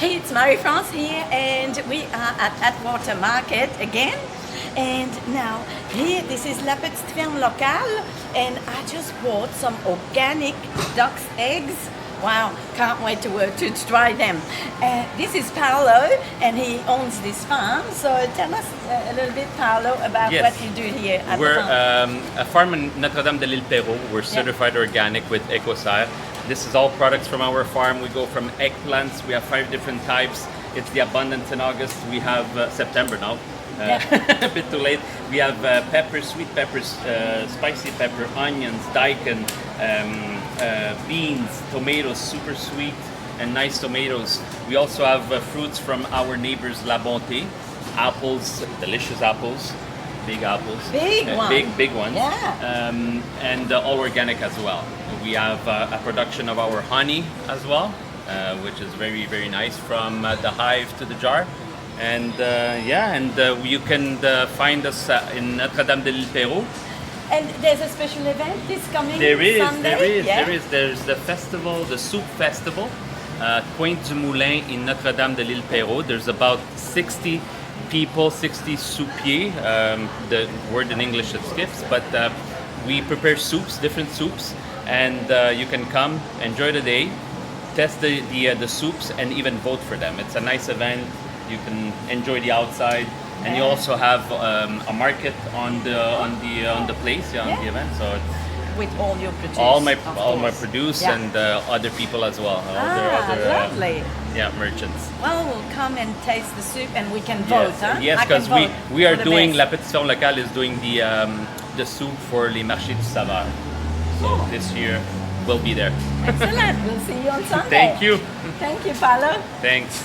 Hey, it's Marie-France here, and we are at Atwater Market again. And now here, this is La Petite Ferme Locale, and I just bought some organic duck's eggs. Wow, can't wait to try them. This is Paolo, and he owns this farm. So tell us a little bit, Paolo, about Yes. what you do here at We're the farm. a farm in Notre-Dame-de-l'Île-Perrot. We're certified organic with EcoSire. This is all products from our farm. We go from eggplants. We have 5 different types. It's the abundance in August. We have September now. A bit too late. We have peppers, sweet peppers, spicy pepper, onions, daikon, beans, tomatoes, super sweet and nice tomatoes. We also have fruits from our neighbors La Bonté, apples, delicious apples, big apples, Big ones. big ones, Yeah. and all organic as well. We have a production of our honey as well, which is very nice from the hive to the jar. And you can find us in Notre-Dame-de-l'Île-Perrot. And there's a special event this coming Sunday? There's the festival, the soup festival, Pointe du Moulin in Notre-Dame-de-l'Île-Perrot. There's about 60 people, 60 soupiers. The word in English it skips, but we prepare soups, different soups, and you can come, enjoy the day, test the soups, and even vote for them. It's a nice event. You can enjoy the outside, and you also have a market on the place, on the event. So it's With all your produce. all my course. produce Yeah. and other people as well. Lovely. Merchants. Well, we'll come and taste the soup, and we can vote, huh? Yes, I can because vote we are for the doing best. La Petite Ferme Locale is doing the soup for les marchés du saveur. So this year we'll be there. Excellent. We'll see you on Sunday. Thank you. Thank you, Paolo. Thanks.